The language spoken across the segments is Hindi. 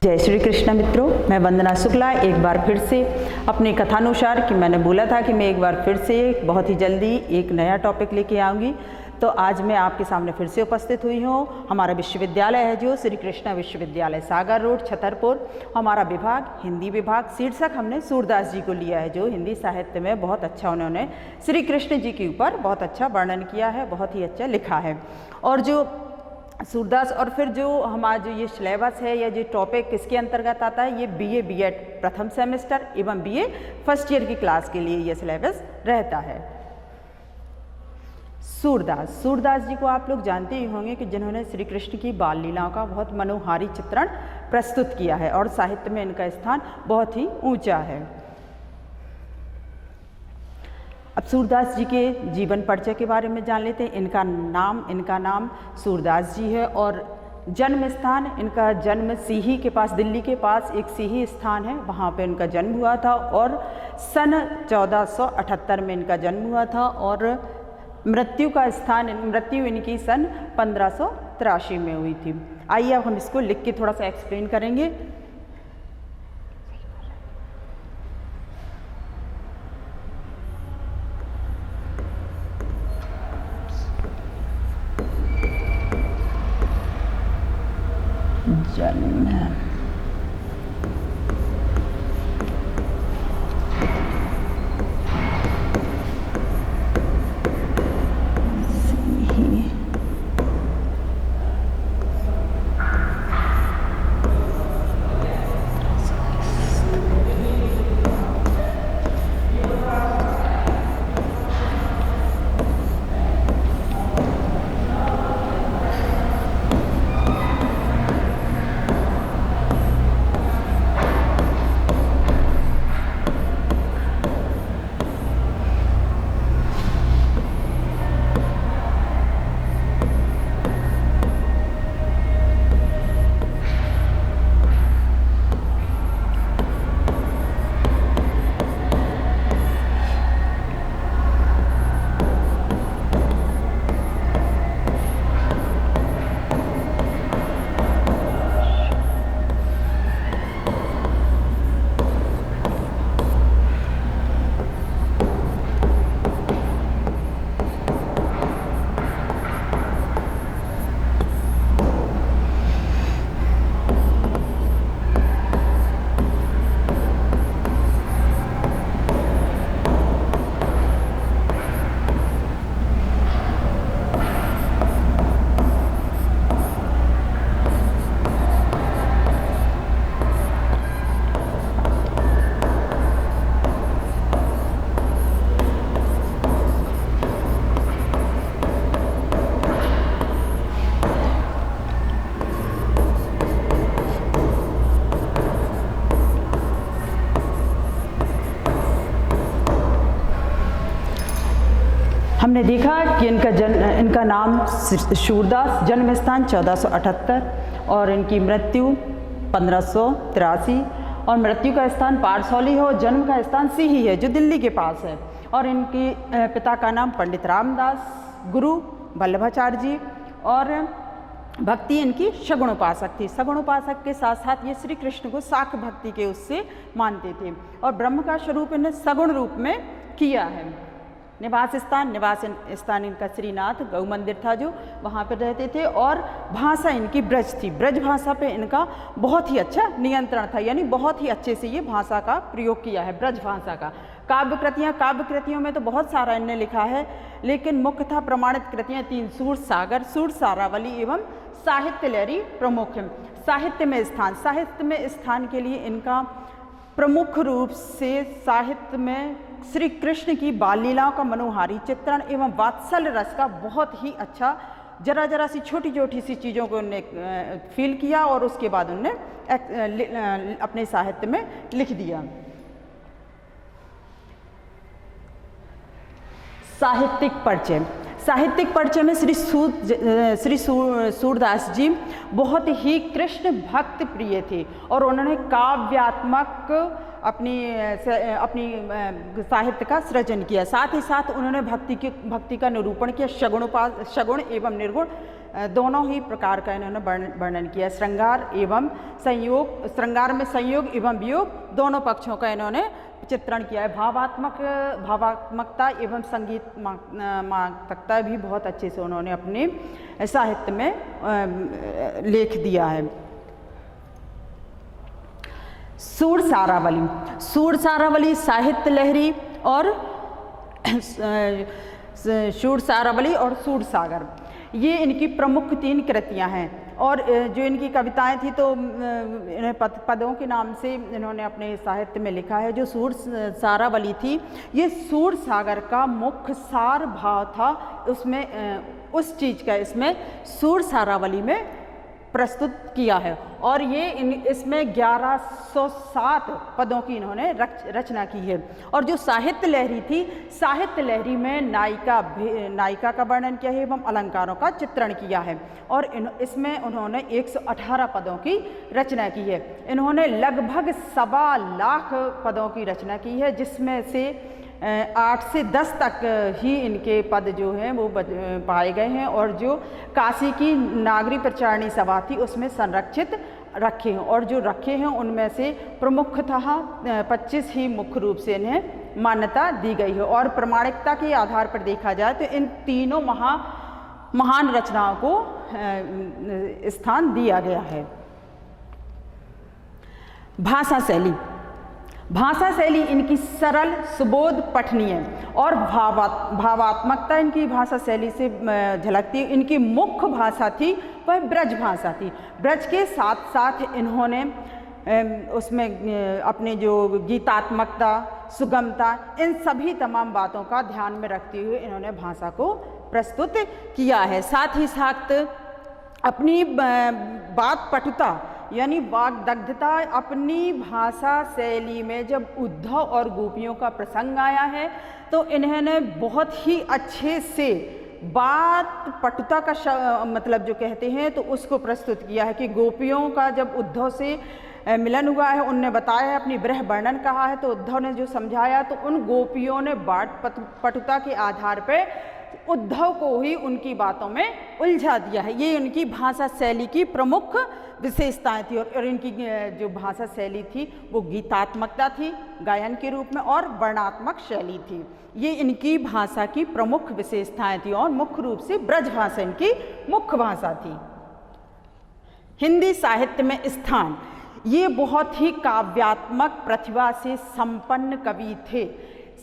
जय श्री कृष्ण मित्रों, मैं वंदना शुक्ला एक बार फिर से अपने कथानुसार कि मैंने बोला था कि मैं एक बार फिर से बहुत ही जल्दी एक नया टॉपिक लेके आऊँगी। तो आज मैं आपके सामने फिर से उपस्थित हुई हूँ। हमारा विश्वविद्यालय है जो श्री कृष्ण विश्वविद्यालय सागर रोड छतरपुर। हमारा विभाग हिंदी विभाग, शीर्षक हमने सूरदास जी को लिया है जो हिंदी साहित्य में बहुत अच्छा उन्होंने श्री कृष्ण जी के ऊपर बहुत अच्छा वर्णन किया है, बहुत ही अच्छा लिखा है। और जो सूरदास और फिर जो हमारा जो ये सिलेबस है या जो टॉपिक किसके अंतर्गत आता है, ये बीए बीएड प्रथम सेमेस्टर एवं बीए फर्स्ट ईयर की क्लास के लिए ये सिलेबस रहता है। सूरदास जी को आप लोग जानते ही होंगे कि जिन्होंने श्री कृष्ण की बाल लीलाओं का बहुत मनोहारी चित्रण प्रस्तुत किया है और साहित्य में इनका स्थान बहुत ही ऊंचा है। अब सूरदास जी के जीवन परिचय के बारे में जान लेते हैं। इनका नाम सूरदास जी है और जन्म स्थान, इनका जन्म सीही के पास, दिल्ली के पास एक सीही स्थान है, वहाँ पे इनका जन्म हुआ था और सन 1478 में इनका जन्म हुआ था और मृत्यु इनकी सन 1583 में हुई थी। आइए अब हम इसको लिख के थोड़ा सा एक्सप्लेन करेंगे। जन्म हमने देखा कि इनका नाम सूरदास, जन्म स्थान 1478 और इनकी मृत्यु 1583 और मृत्यु का स्थान पारसौली है और जन्म का स्थान सीही है जो दिल्ली के पास है। और इनके पिता का नाम पंडित रामदास, गुरु वल्लभाचार्य जी और भक्ति इनकी सगुण उपासक थी। सगुण उपासक के साथ साथ ये श्री कृष्ण को शाक्त भक्ति के उससे मानते थे और ब्रह्म का स्वरूप इन्हें सगुण रूप में किया है। निवास स्थान इनका श्रीनाथ गौ मंदिर था जो वहाँ पर रहते थे और भाषा इनकी ब्रज थी। ब्रज भाषा पे इनका बहुत ही अच्छा नियंत्रण था, यानी बहुत ही अच्छे से ये भाषा का प्रयोग किया है, ब्रज भाषा का। काव्य कृतियों में तो बहुत सारा इनने लिखा है, लेकिन मुख्यतः प्रमाणित कृतियाँ 3 सूर सारावली एवं साहित्य लहरी प्रमुख हैं। साहित्य में स्थान के लिए इनका प्रमुख रूप से साहित्य में श्री कृष्ण की बाल लीलाओं का मनोहारी चित्रण एवं वात्सल्य रस का बहुत ही अच्छा जरा सी छोटी सी चीज़ों को उन्होंने फील किया और उसके बाद उन्होंने अपने साहित्य में लिख दिया। साहित्यिक परिचय में श्री सूरदास जी बहुत ही कृष्ण भक्त प्रिय थे और उन्होंने काव्यात्मक अपनी साहित्य का सृजन किया। साथ ही साथ उन्होंने भक्ति का निरूपण किया, सगुण एवं निर्गुण दोनों ही प्रकार का इन्होंने वर्णन किया। श्रृंगार एवं संयोग, श्रृंगार में संयोग एवं वियोग दोनों पक्षों का इन्होंने चित्रण किया है। भावात्मकता एवं संगीतमात्मकता भी बहुत अच्छे से उन्होंने अपने साहित्य में लेख दिया है। सूरसारावली साहित्य लहरी और सूरसारावली और सूरसागर, ये इनकी प्रमुख 3 कृतियां हैं। और जो इनकी कविताएं थी तो इन्हें पदों के नाम से इन्होंने अपने साहित्य में लिखा है। जो सूरसारावली थी ये सूरसागर का मुख्य सार भाव था, उसमें उस चीज़ का इसमें सूरसारावली में प्रस्तुत किया है। और ये इसमें 1107 पदों की इन्होंने रचना की है। और जो साहित्य लहरी थी, साहित्य लहरी में नायिका का वर्णन किया है एवं अलंकारों का चित्रण किया है। और इसमें उन्होंने 118 पदों की रचना की है। इन्होंने लगभग 1.25 लाख पदों की रचना की है, जिसमें से 8 से 10 तक ही इनके पद जो हैं वो पाए गए हैं। और जो काशी की नागरी प्रचारणी सभा थी उसमें संरक्षित रखे हैं। और जो रखे हैं उनमें से प्रमुखतः 25 ही मुख्य रूप से इन्हें मान्यता दी गई है। और प्रामाणिकता के आधार पर देखा जाए तो इन तीनों महान रचनाओं को स्थान दिया गया है। भाषा शैली इनकी सरल, सुबोध, पठनीय और भावात्मकता इनकी भाषा शैली से झलकती है। इनकी मुख्य भाषा थी वह ब्रज भाषा थी। ब्रज के साथ साथ इन्होंने उसमें अपने जो गीतात्मकता, सुगमता, इन सभी तमाम बातों का ध्यान में रखते हुए इन्होंने भाषा को प्रस्तुत किया है। साथ ही साथ अपनी बात पटुता यानी वाग्दग्धता, अपनी भाषा शैली में जब उद्धव और गोपियों का प्रसंग आया है तो इन्होंने बहुत ही अच्छे से बात पटुता का मतलब जो कहते हैं तो उसको प्रस्तुत किया है कि गोपियों का जब उद्धव से मिलन हुआ है, उनने बताया है, अपनी विरह वर्णन कहा है, तो उद्धव ने जो समझाया तो उन गोपियों ने बात पटुता के आधार पर उद्धव को ही उनकी बातों में उलझा दिया है। ये उनकी भाषा शैली की प्रमुख विशेषताएं थी। और इनकी जो भाषा शैली थी वो गीतात्मकता थी गायन के रूप में और वर्णात्मक शैली थी। ये इनकी भाषा की प्रमुख विशेषताएं थी और मुख्य रूप से ब्रज भाषा इनकी मुख्य भाषा थी। हिंदी साहित्य में स्थान, ये बहुत ही काव्यात्मक प्रतिभा से संपन्न कवि थे।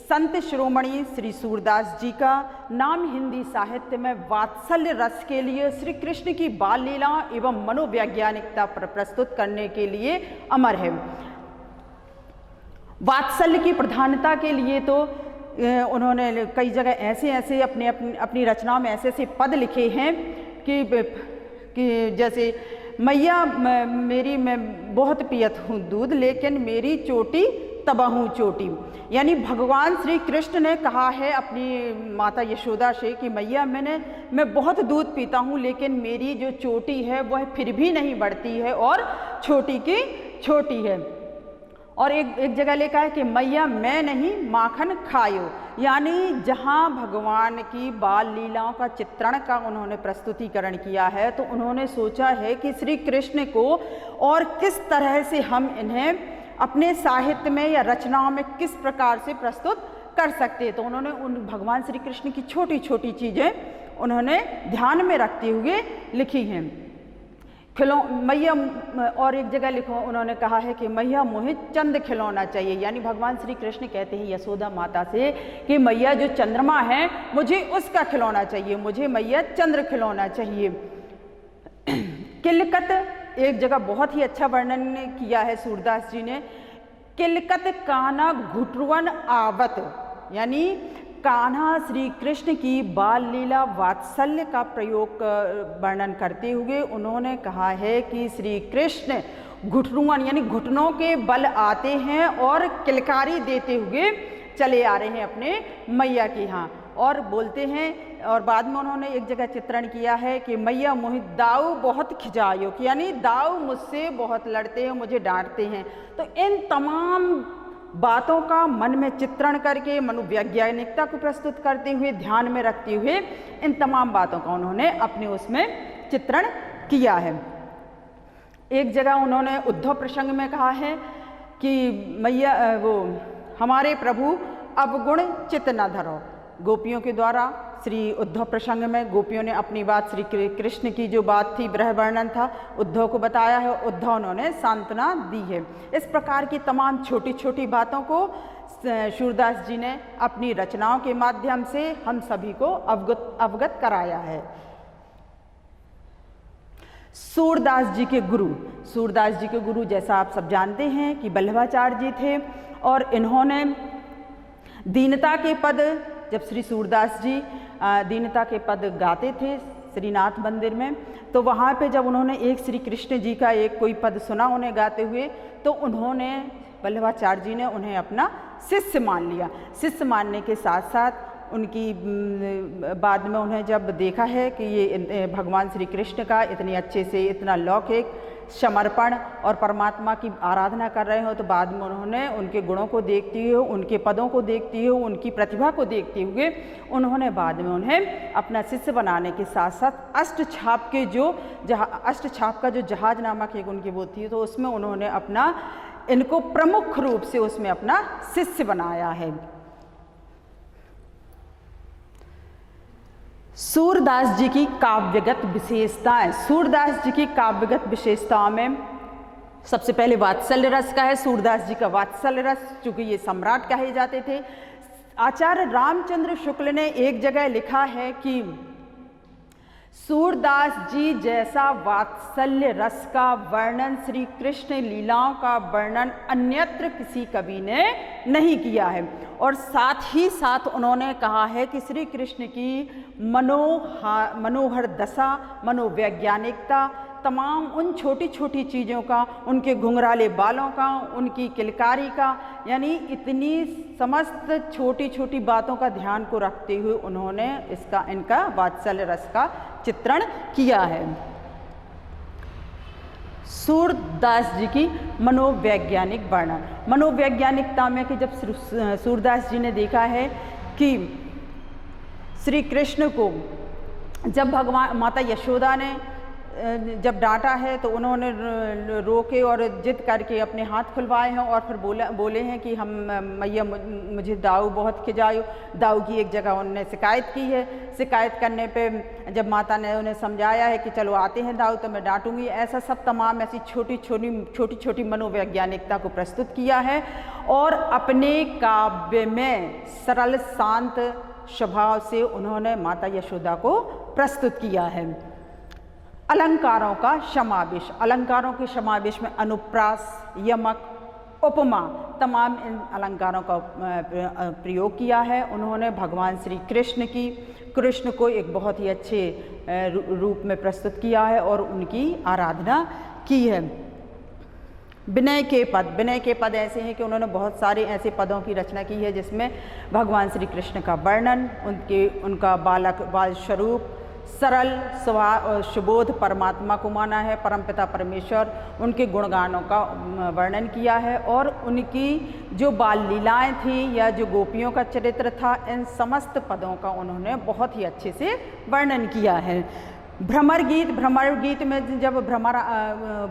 संत शिरोमणि श्री सूरदास जी का नाम हिंदी साहित्य में वात्सल्य रस के लिए, श्री कृष्ण की बाल लीला एवं मनोवैज्ञानिकता पर प्रस्तुत करने के लिए अमर है। वात्सल्य की प्रधानता के लिए तो उन्होंने कई जगह ऐसे अपनी रचनाओं में ऐसे पद लिखे हैं कि जैसे मैया मेरी मैं बहुत पियत हूँ दूध, लेकिन मेरी चोटी तबाहू चोटी। यानी भगवान श्री कृष्ण ने कहा है अपनी माता यशोदा से कि मैया मैं बहुत दूध पीता हूँ, लेकिन मेरी जो चोटी है वह फिर भी नहीं बढ़ती है और छोटी की छोटी है। और एक जगह लिखा है कि मैया मैं नहीं माखन खायो। यानी जहाँ भगवान की बाल लीलाओं का चित्रण का उन्होंने प्रस्तुतिकरण किया है तो उन्होंने सोचा है कि श्री कृष्ण को और किस तरह से हम इन्हें अपने साहित्य में या रचनाओं में किस प्रकार से प्रस्तुत कर सकते हैं। तो उन्होंने उन भगवान श्री कृष्ण की छोटी छोटी चीज़ें उन्होंने ध्यान में रखते हुए लिखी हैं। मैया, और एक जगह लिखो उन्होंने कहा है कि मैया मोहे चंद खिलौना चाहिए। यानी भगवान श्री कृष्ण कहते हैं यशोदा माता से कि मैया जो चंद्रमा है मुझे उसका खिलौना चाहिए, मुझे मैया चंद्र खिलौना चाहिए। किलकत, एक जगह बहुत ही अच्छा वर्णन किया है सूरदास जी ने, किलकत कान्हा घुटरुवन आवत। यानी कान्हा श्री कृष्ण की बाल लीला वात्सल्य का प्रयोग वर्णन करते हुए उन्होंने कहा है कि श्री कृष्ण घुटरुवन यानी घुटनों के बल आते हैं और किलकारी देते हुए चले आ रहे हैं अपने मैया के यहाँ और बोलते हैं। और बाद में उन्होंने एक जगह चित्रण किया है कि मैया मोहि दाऊ बहुत खिजायो, यानी दाऊ मुझसे बहुत लड़ते हैं, मुझे डांटते हैं। तो इन तमाम बातों का मन में चित्रण करके मनोवैज्ञानिकता को प्रस्तुत करते हुए ध्यान में रखते हुए इन तमाम बातों का उन्होंने अपने उसमें चित्रण किया है। एक जगह उन्होंने उद्धव प्रसंग में कहा है कि मैया वो हमारे प्रभु अवगुण चित्त न धरो। गोपियों के द्वारा श्री उद्धव प्रसंग में गोपियों ने अपनी बात श्री कृष्ण की जो बात थी, ब्रह वर्णन था, उद्धव को बताया है। उद्धव उन्होंने सांत्वना दी है। इस प्रकार की तमाम छोटी छोटी बातों को सूरदास जी ने अपनी रचनाओं के माध्यम से हम सभी को अवगत कराया है। सूरदास जी के गुरु जैसा आप सब जानते हैं कि वल्लभाचार्य जी थे, और इन्होंने दीनता के पद, जब श्री सूरदास जी दीनता के पद गाते थे श्रीनाथ मंदिर में, तो वहाँ पे जब उन्होंने एक श्री कृष्ण जी का एक कोई पद सुना उन्हें गाते हुए, तो उन्होंने वल्लभाचार्य जी ने उन्हें अपना शिष्य मान लिया। शिष्य मानने के साथ साथ उनकी बाद में उन्हें जब देखा है कि ये भगवान श्री कृष्ण का इतने अच्छे से इतना लौकिक समर्पण और परमात्मा की आराधना कर रहे हो, तो बाद में उन्होंने उनके गुणों को देखते हुए, उनके पदों को देखते हुए, उनकी प्रतिभा को देखते हुए उन्होंने बाद में उन्हें अपना शिष्य बनाने के साथ साथ अष्टछाप का जो जहाज नामक एक उनकी वो थी, तो उसमें उन्होंने अपना इनको प्रमुख रूप से उसमें अपना शिष्य बनाया है। सूरदास जी की काव्यगत विशेषताएं। सूरदास जी की काव्यगत विशेषताओं में सबसे पहले वात्सल्य रस का है। सूरदास जी का वात्सल्य रस, चूंकि ये सम्राट कहे जाते थे। आचार्य रामचंद्र शुक्ल ने एक जगह लिखा है कि सूरदास जी जैसा वात्सल्य रस का वर्णन, श्री कृष्ण लीलाओं का वर्णन अन्यत्र किसी कवि ने नहीं किया है। और साथ ही साथ उन्होंने कहा है कि श्री कृष्ण की मनोहर दशा, मनोवैज्ञानिकता, तमाम उन छोटी छोटी चीज़ों का, उनके घुंघराले बालों का, उनकी किलकारी का, यानी इतनी समस्त छोटी छोटी बातों का ध्यान को रखते हुए उन्होंने इनका वात्सल्य रस का चित्रण किया है। सूरदास जी की मनोवैज्ञानिक वर्णन। मनोवैज्ञानिकता में कि जब सूरदास जी ने देखा है कि श्री कृष्ण को जब भगवान माता यशोदा ने जब डांटा है, तो उन्होंने रोके और जिद करके अपने हाथ खुलवाए हैं, और फिर बोले हैं कि हम मैया मुझे दाऊ बहुत खिजायो। दाऊ की एक जगह उन्होंने शिकायत की है। शिकायत करने पे जब माता ने उन्हें समझाया है कि चलो आते हैं दाऊ तो मैं डांटूंगी, ऐसा सब तमाम ऐसी छोटी छोटी मनोवैज्ञानिकता को प्रस्तुत किया है। और अपने काव्य में सरल शांत स्वभाव से उन्होंने माता यशोदा को प्रस्तुत किया है। अलंकारों का समावेश। अलंकारों के समावेश में अनुप्रास, यमक, उपमा, तमाम इन अलंकारों का प्रयोग किया है। उन्होंने भगवान श्री कृष्ण को एक बहुत ही अच्छे रूप में प्रस्तुत किया है और उनकी आराधना की है। विनय के पद ऐसे हैं कि उन्होंने बहुत सारे ऐसे पदों की रचना की है जिसमें भगवान श्री कृष्ण का वर्णन, उनका बाल स्वरूप, सरल स्वभाव, सुबोध परमात्मा को माना है, परमपिता परमेश्वर, उनके गुणगानों का वर्णन किया है। और उनकी जो बाल लीलाएँ थी या जो गोपियों का चरित्र था, इन समस्त पदों का उन्होंने बहुत ही अच्छे से वर्णन किया है। भ्रमर गीत में जब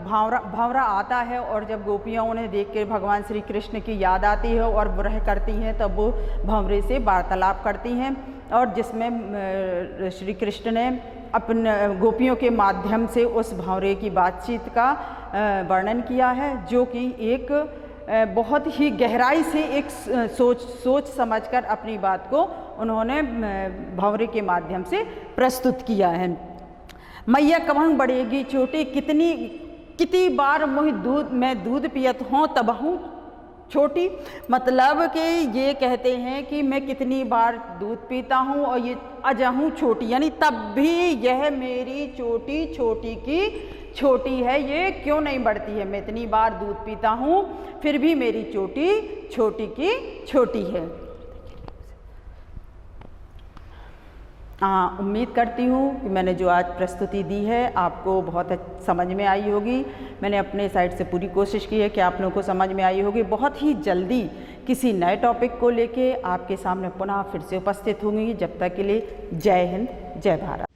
भावरा आता है और जब गोपियाँ उन्हें देख के भगवान श्री कृष्ण की याद आती है और विरह करती हैं, तब वो भंवरे से वार्तालाप करती हैं, और जिसमें श्री कृष्ण ने अपने गोपियों के माध्यम से उस भंवरे की बातचीत का वर्णन किया है, जो कि एक बहुत ही गहराई से एक सोच समझकर अपनी बात को उन्होंने भंवरे के माध्यम से प्रस्तुत किया है। मैया कभंग बढ़ेगी चोटी, कितनी बार मोहि दूध पियत हों तबहूँ छोटी। मतलब कि ये कहते हैं कि मैं कितनी बार दूध पीता हूँ और ये अजहूँ छोटी, यानी तब भी यह मेरी चोटी छोटी की छोटी है, ये क्यों नहीं बढ़ती है। मैं इतनी बार दूध पीता हूँ फिर भी मेरी चोटी छोटी की छोटी है। उम्मीद करती हूँ कि मैंने जो आज प्रस्तुति दी है आपको बहुत समझ में आई होगी। मैंने अपने साइड से पूरी कोशिश की है कि आप लोगों को समझ में आई होगी। बहुत ही जल्दी किसी नए टॉपिक को लेके आपके सामने पुनः फिर से उपस्थित होंगी। जब तक के लिए जय हिंद, जय भारत।